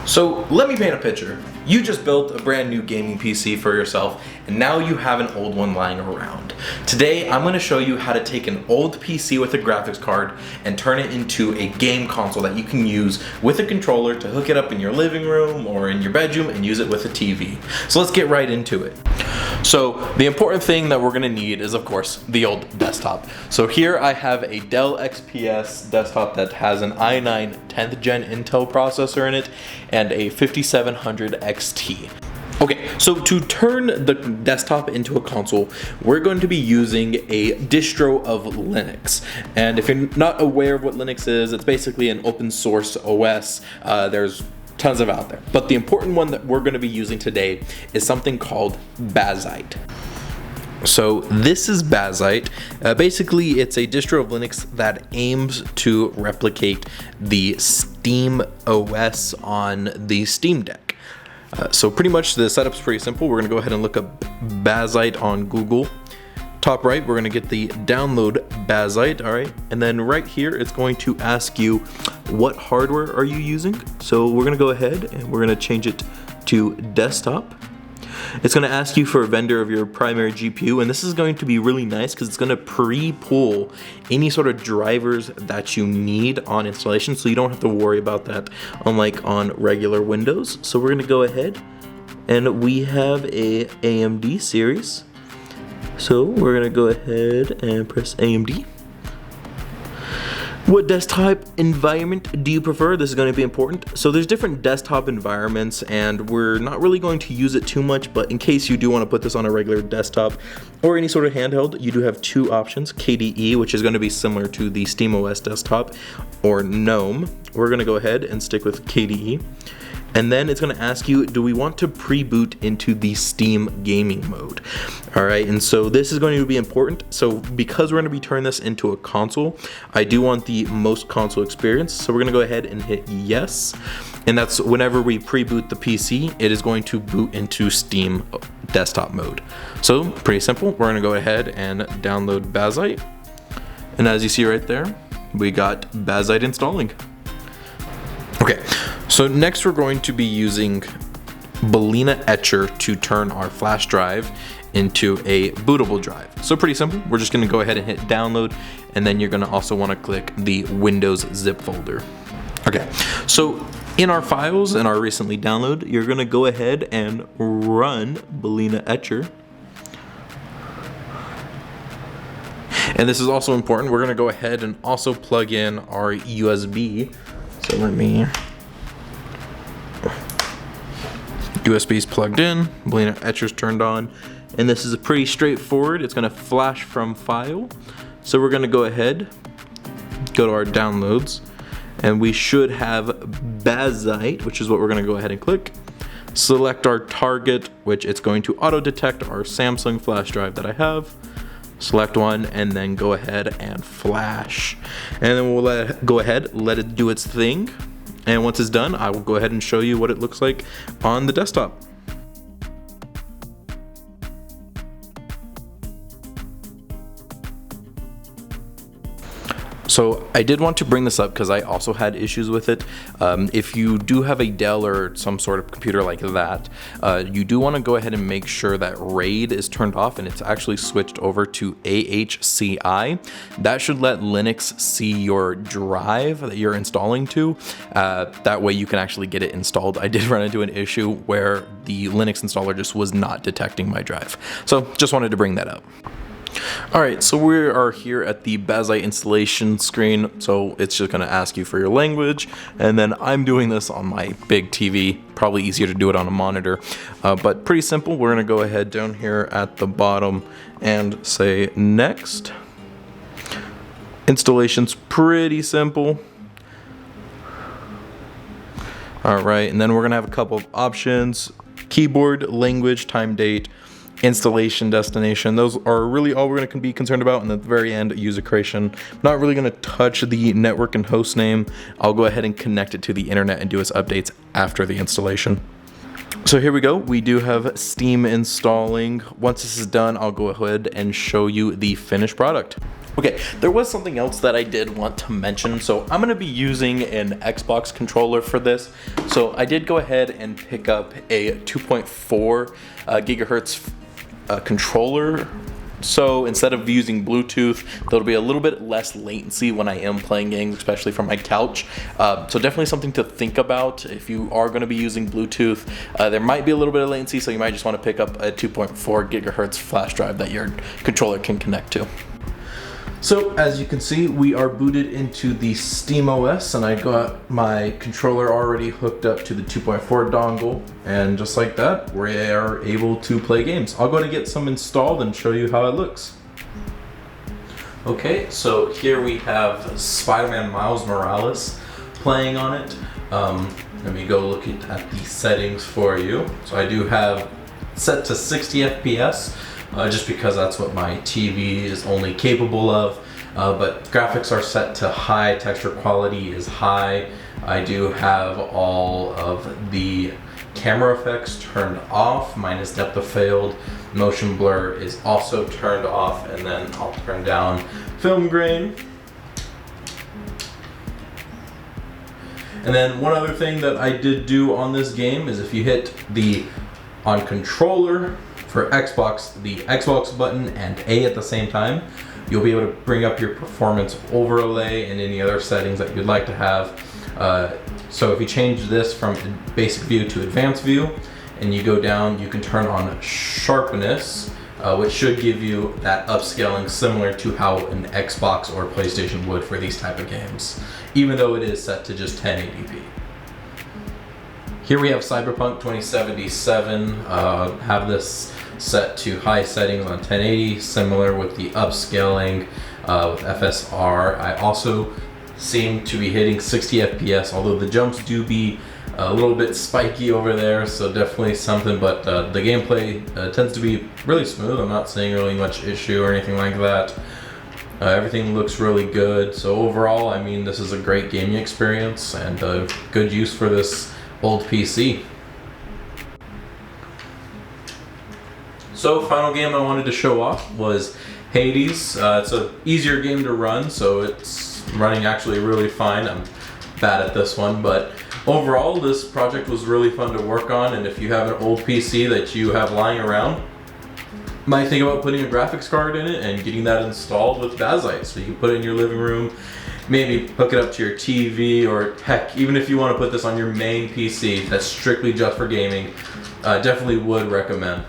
So let me paint a picture. You just built a brand new gaming PC for yourself, and now you have an old one lying around. Today, I'm gonna show you how to take an old PC with a graphics card and turn it into a game console that you can use with a controller to hook it up in your living room or in your bedroom and use it with a TV. So let's get right into it. So the important thing that we're gonna need is, of course, the old desktop. So here I have a Dell XPS desktop that has an i9 10th gen Intel processor in it and a 5700 XT. Okay, so to turn the desktop into a console, we're going to be using a distro of Linux. And if you're not aware of what Linux is, it's basically an open source OS. There's tons of out there. But the important one that we're going to be using today is something called Bazzite. So this is Bazzite. Basically, it's a distro of Linux that aims to replicate the Steam OS on the Steam Deck. So pretty much the setup's pretty simple. We're going to go ahead and look up Bazzite on Google. Top right, we're going to get the download Bazzite, all right? And then right here, it's going to ask you what hardware are you using. So we're going to go ahead and we're going to change it to desktop. It's going to ask you for a vendor of your primary GPU, and this is going to be really nice because it's going to pre-pull any sort of drivers that you need on installation, so you don't have to worry about that unlike on regular Windows. So we're going to go ahead and we have a AMD series. So we're going to go ahead and press AMD. What desktop environment do you prefer? This is going to be important. So there's different desktop environments, and we're not really going to use it too much, but in case you do want to put this on a regular desktop or any sort of handheld, you do have two options: KDE, which is going to be similar to the SteamOS desktop, or GNOME. We're going to go ahead and stick with KDE. And then it's going to ask you, do we want to pre-boot into the Steam gaming mode? All right, and so this is going to be important. So because we're going to be turning this into a console, I do want the most console experience. So we're going to go ahead and hit yes. And that's whenever we pre-boot the PC, it is going to boot into Steam desktop mode. So pretty simple. We're going to go ahead and download Bazzite. And as you see right there, we got Bazzite installing. Okay, so next we're going to be using Bazzite Etcher to turn our flash drive into a bootable drive. So pretty simple. We're just going to go ahead and hit download, and then you're going to also want to click the Windows zip folder. Okay, so in our files and our recently download, you're going to go ahead and run Bazzite Etcher. And this is also important. We're going to go ahead and also plug in our USB. So let me, USB's plugged in, Bazzite Etcher's turned on, and this is pretty straightforward. It's going to flash from file. So we're going to go ahead, go to our downloads, and we should have Bazzite, which is what we're going to go ahead and click. Select our target, which it's going to auto detect our Samsung flash drive that I have. Select one and then go ahead and flash, and then we'll go ahead, let it do its thing, and once it's done, I will go ahead and show you what it looks like on the desktop. So I did want to bring this up because I also had issues with it. If you do have a Dell or some sort of computer like that, you do want to go ahead and make sure that RAID is turned off and it's actually switched over to AHCI. That should let Linux see your drive that you're installing to. That way you can actually get it installed. I did run into an issue where the Linux installer just was not detecting my drive. So just wanted to bring that up. Alright, so we are here at the Bazzite installation screen, so it's just going to ask you for your language, and then I'm doing this on my big TV, probably easier to do it on a monitor, but pretty simple. We're going to go ahead down here at the bottom and say next. Installation's pretty simple. Alright, and then we're going to have a couple of options: keyboard, language, time, date, installation destination. Those are really all we're going to be concerned about. And at the very end, user creation. I'm not really going to touch the network and host name. I'll go ahead and connect it to the internet and do its updates after the installation. So here we go. We do have Steam installing. Once this is done, I'll go ahead and show you the finished product. Okay, there was something else that I did want to mention. So I'm going to be using an Xbox controller for this. So I did go ahead and pick up a 2.4 gigahertz controller. So instead of using Bluetooth, there'll be a little bit less latency when I am playing games, especially from my couch. So definitely something to think about if you are going to be using Bluetooth. There might be a little bit of latency, so you might just want to pick up a 2.4 gigahertz flash drive that your controller can connect to. So as you can see, we are booted into the Steam OS, and I got my controller already hooked up to the 2.4 dongle, and just like that, we are able to play games. I'll go to get some installed and show you how it looks. Okay, so here we have Spider-Man Miles Morales playing on it. Let me go look at the settings for you. So I do have set to 60 FPS. Just because that's what my TV is only capable of. But graphics are set to high, texture quality is high. I do have all of the camera effects turned off, minus depth of field. Motion blur is also turned off, and then I'll turn down film grain. And then one other thing that I did do on this game is if you hit the on controller for Xbox, the Xbox button and A at the same time, you'll be able to bring up your performance overlay and any other settings that you'd like to have. So if you change this from basic view to advanced view and you go down, you can turn on sharpness, which should give you that upscaling similar to how an Xbox or PlayStation would for these type of games, even though it is set to just 1080p. Here we have Cyberpunk 2077, have this set to high settings on 1080, similar with the upscaling with FSR. I also seem to be hitting 60 FPS, although the jumps do be a little bit spiky over there, so definitely something, but the gameplay tends to be really smooth. I'm not seeing really much issue or anything like that. Everything looks really good, so overall, I mean, this is a great gaming experience and good use for this old PC. So final game I wanted to show off was Hades. It's an easier game to run, so it's running actually really fine. I'm bad at this one, but overall this project was really fun to work on, and if you have an old PC that you have lying around, you might think about putting a graphics card in it and getting that installed with Bazzite. So you can put it in your living room, maybe hook it up to your TV, or heck, even if you want to put this on your main PC that's strictly just for gaming, definitely would recommend.